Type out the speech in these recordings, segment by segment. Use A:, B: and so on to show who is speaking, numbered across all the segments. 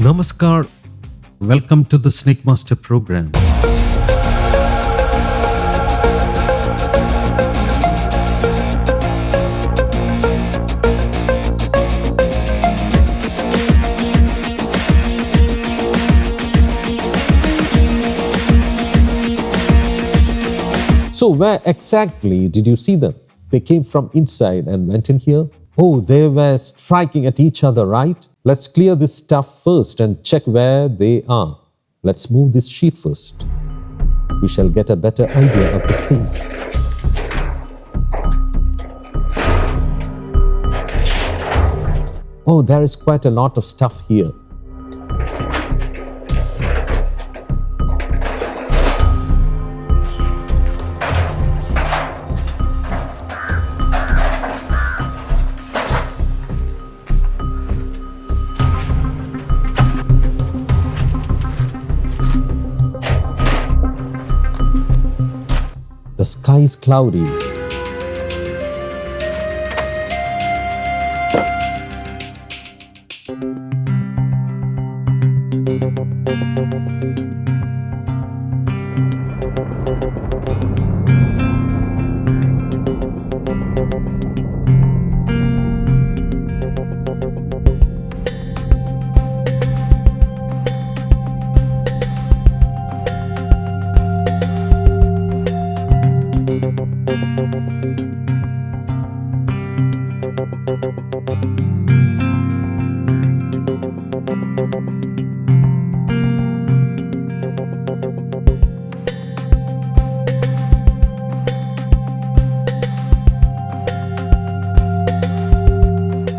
A: Namaskar. Welcome to the Snakemaster program.
B: So where exactly did you see them? They came from inside and went in here? Oh, they were striking at each other, right? Let's clear this stuff first and check where they are. Let's move this sheet first. We shall get a better idea of the space. Oh, there is quite a lot of stuff here. The sky is cloudy.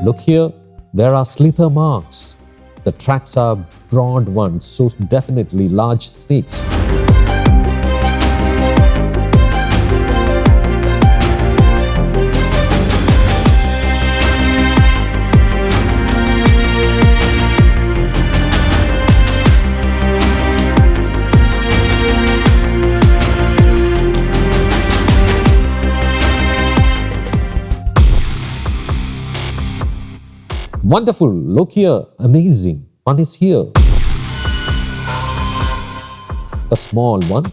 B: Look here, there are slither marks. The tracks are broad ones, so definitely large snakes. Wonderful, look here, amazing. One is here. A small one,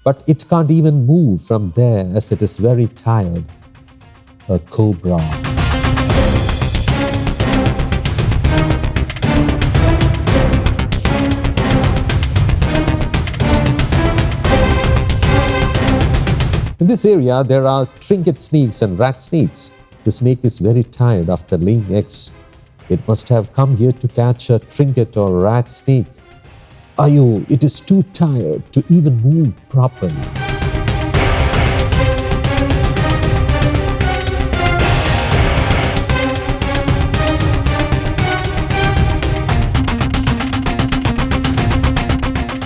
B: but it can't even move from there as it is very tired. A cobra. In this area, there are trinket snakes and rat snakes. The snake is very tired after laying eggs. It must have come here to catch a trinket or rat snake. Ayo, it is too tired to even move properly.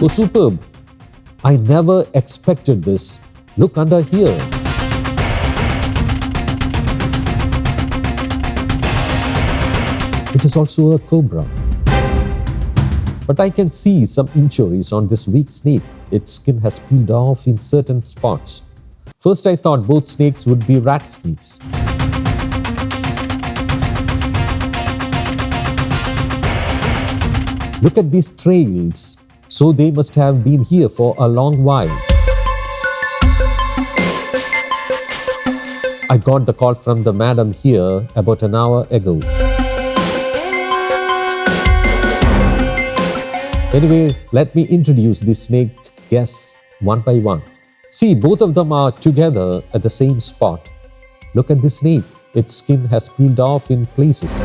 B: Oh, superb. I never expected this. Look under here. It is also a cobra. But I can see some injuries on this weak snake. Its skin has peeled off in certain spots. First I thought both snakes would be rat snakes. Look at these trails. So they must have been here for a long while. I got the call from the madam here about an hour ago. Anyway, let me introduce the snake guests one by one. See, both of them are together at the same spot. Look at the snake. Its skin has peeled off in places.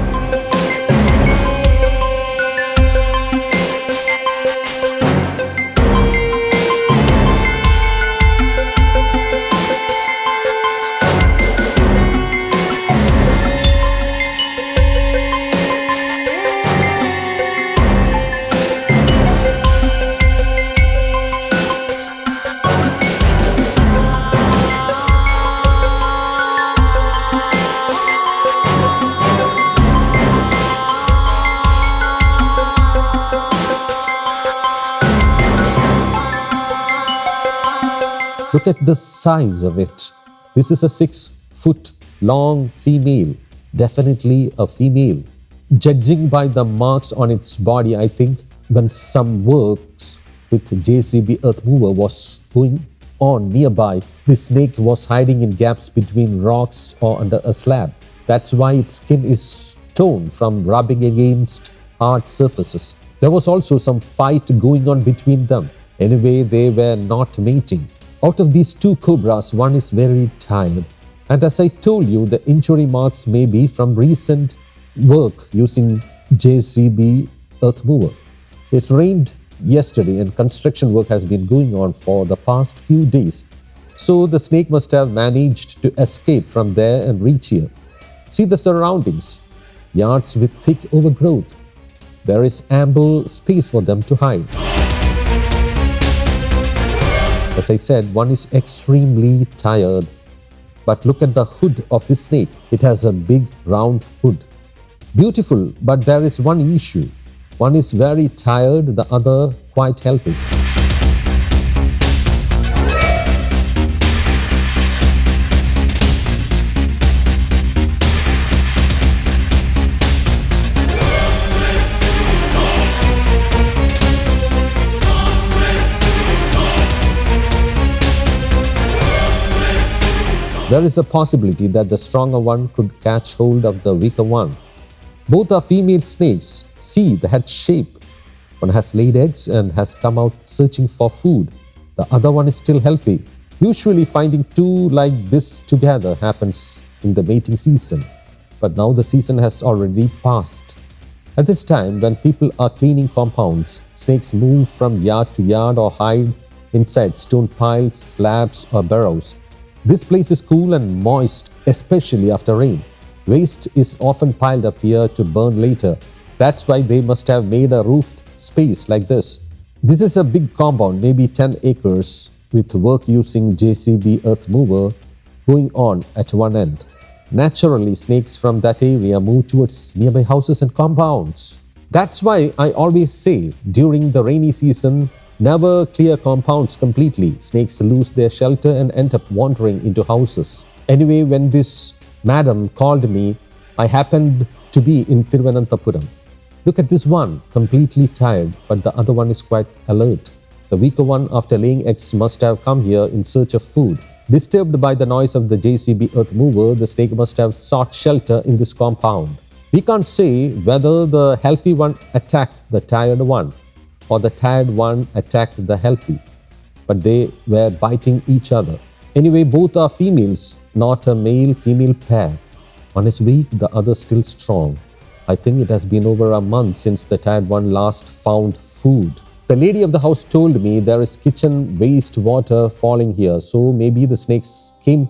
B: Look at the size of it. This is a 6 foot long female. Definitely a female. Judging by the marks on its body, I think when some works with JCB earth mover was going on nearby, the snake was hiding in gaps between rocks or under a slab. That's why its skin is torn from rubbing against hard surfaces. There was also some fight going on between them. Anyway, they were not mating. Out of these two cobras, one is very tired. And as I told you, the injury marks may be from recent work using JCB earth mover. It rained yesterday and construction work has been going on for the past few days. So the snake must have managed to escape from there and reach here. See the surroundings, yards with thick overgrowth. There is ample space for them to hide. As I said, one is extremely tired. But look at the hood of this snake. It has a big round hood. Beautiful, but there is one issue. One is very tired, the other quite healthy. There is a possibility that the stronger one could catch hold of the weaker one. Both are female snakes. See the head shape. One has laid eggs and has come out searching for food. The other one is still healthy. Usually finding two like this together happens in the mating season. But now the season has already passed. At this time, when people are cleaning compounds, snakes move from yard to yard or hide inside stone piles, slabs or burrows. This place is cool and moist, especially after rain. Waste is often piled up here to burn later. That's why they must have made a roofed space like this. This is a big compound, maybe 10 acres, with work using JCB earth mover going on at one end. Naturally, snakes from that area move towards nearby houses and compounds. That's why I always say, during the rainy season, never clear compounds completely. Snakes lose their shelter and end up wandering into houses. Anyway, when this madam called me, I happened to be in Thiruvananthapuram. Look at this one, completely tired, but the other one is quite alert. The weaker one, after laying eggs, must have come here in search of food. Disturbed by the noise of the JCB earth mover, the snake must have sought shelter in this compound. We can't say whether the healthy one attacked the tired one or the tired one attacked the healthy, but they were biting each other. Anyway, both are females, not a male-female pair. One is weak, the other still strong. I think it has been over a month since the tired one last found food. The lady of the house told me there is kitchen waste water falling here, so maybe the snakes came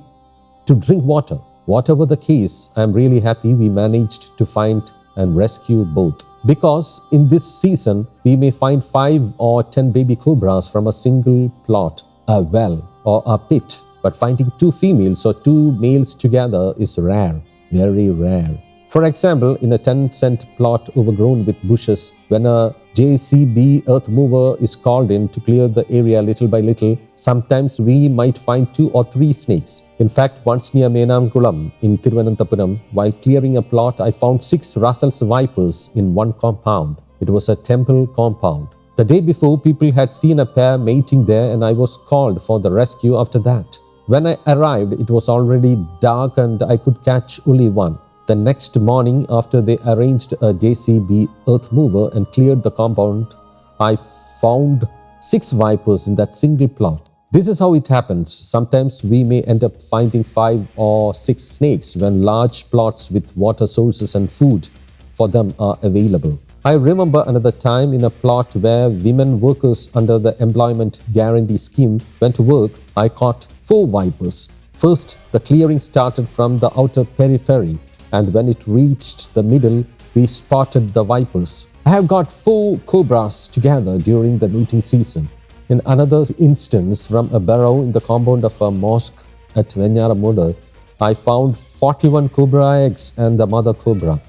B: to drink water. Whatever the case, I am really happy we managed to find and rescue both. Because in this season, we may find 5 or 10 baby cobras from a single plot, a well or a pit. But finding 2 females or 2 males together is rare, very rare. For example, in a 10-cent plot overgrown with bushes, when a JCB earth mover is called in to clear the area little by little, sometimes we might find 2 or 3 snakes. In fact, once near Karakulam in Thiruvananthapuram, while clearing a plot, I found 6 Russell's vipers in one compound. It was a temple compound. The day before, people had seen a pair mating there and I was called for the rescue after that. When I arrived, it was already dark and I could catch only one. The next morning, after they arranged a JCB earth mover and cleared the compound, I found 6 vipers in that single plot. This is how it happens. Sometimes we may end up finding 5 or 6 snakes when large plots with water sources and food for them are available. I remember another time in a plot where women workers under the employment guarantee scheme went to work, I caught 4 vipers. First, the clearing started from the outer periphery, and when it reached the middle, we spotted the vipers. I have got 4 cobras together during the mating season. In another instance, from a burrow in the compound of a mosque at Venyaramoda, I found 41 cobra eggs and the mother cobra.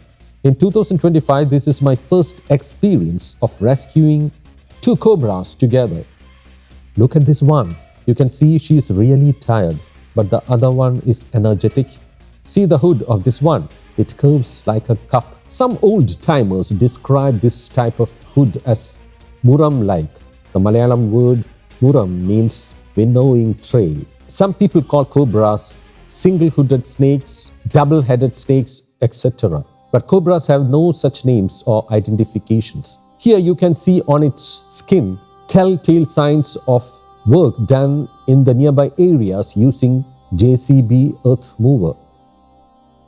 B: In 2025, this is my first experience of rescuing 2 cobras together. Look at this one. You can see she is really tired, but the other one is energetic. See the hood of this one. It curves like a cup. Some old timers describe this type of hood as muram-like. The Malayalam word muram means winnowing tray. Some people call cobras single-hooded snakes, double-headed snakes, etc. But cobras have no such names or identifications. Here you can see on its skin telltale signs of work done in the nearby areas using JCB earth mover.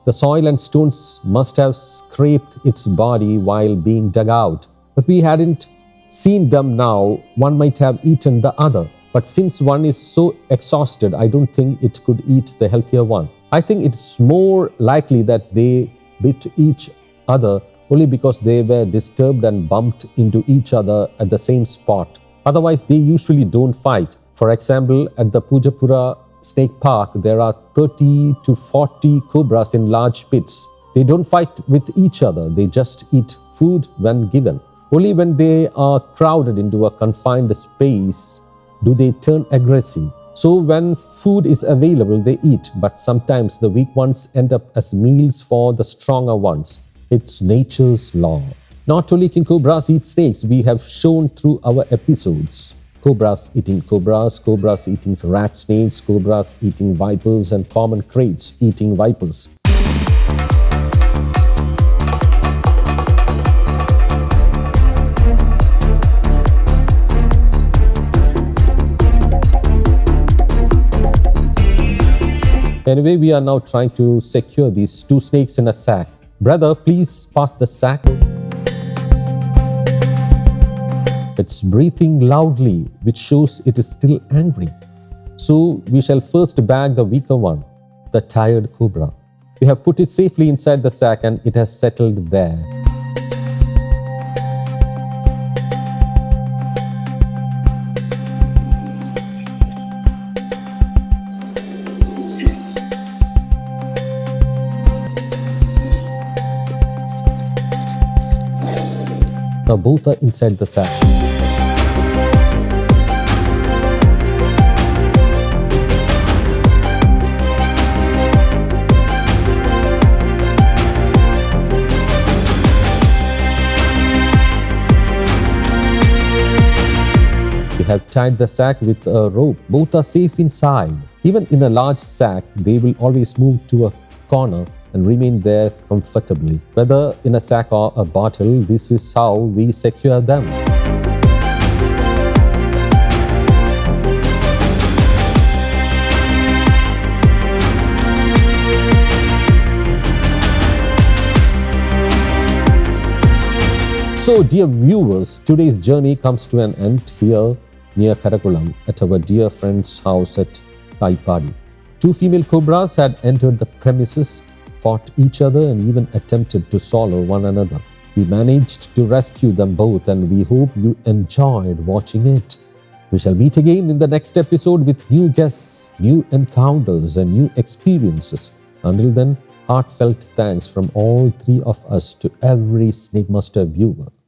B: The soil and stones must have scraped its body while being dug out. If we hadn't seen them now, one might have eaten the other. But since one is so exhausted, I don't think it could eat the healthier one. I think it's more likely that they bit each other only because they were disturbed and bumped into each other at the same spot. Otherwise, they usually don't fight. For example, at the Pujapura Snake Park, there are 30 to 40 cobras in large pits. They don't fight with each other, they just eat food when given. Only when they are crowded into a confined space do they turn aggressive. So when food is available, they eat, but sometimes the weak ones end up as meals for the stronger ones. It's nature's law. Not only can cobras eat snakes, we have shown through our episodes. Cobras eating cobras, cobras eating rat snakes, cobras eating vipers, and common kraits eating vipers. Anyway, we are now trying to secure these two snakes in a sack. Brother, please pass the sack. It's breathing loudly, which shows it is still angry. So we shall first bag the weaker one, the tired cobra. We have put it safely inside the sack and it has settled there. Now both are inside the sack. We have tied the sack with a rope. Both are safe inside. Even in a large sack, they will always move to a corner and remain there comfortably. Whether in a sack or a bottle, this is how we secure them. So dear viewers, today's journey comes to an end here near Karakulam at our dear friend's house at Kayippadi. Two female cobras had entered the premises, fought each other and even attempted to swallow one another. We managed to rescue them both and we hope you enjoyed watching it. We shall meet again in the next episode with new guests, new encounters and new experiences. Until then, heartfelt thanks from all three of us to every Snakemaster viewer.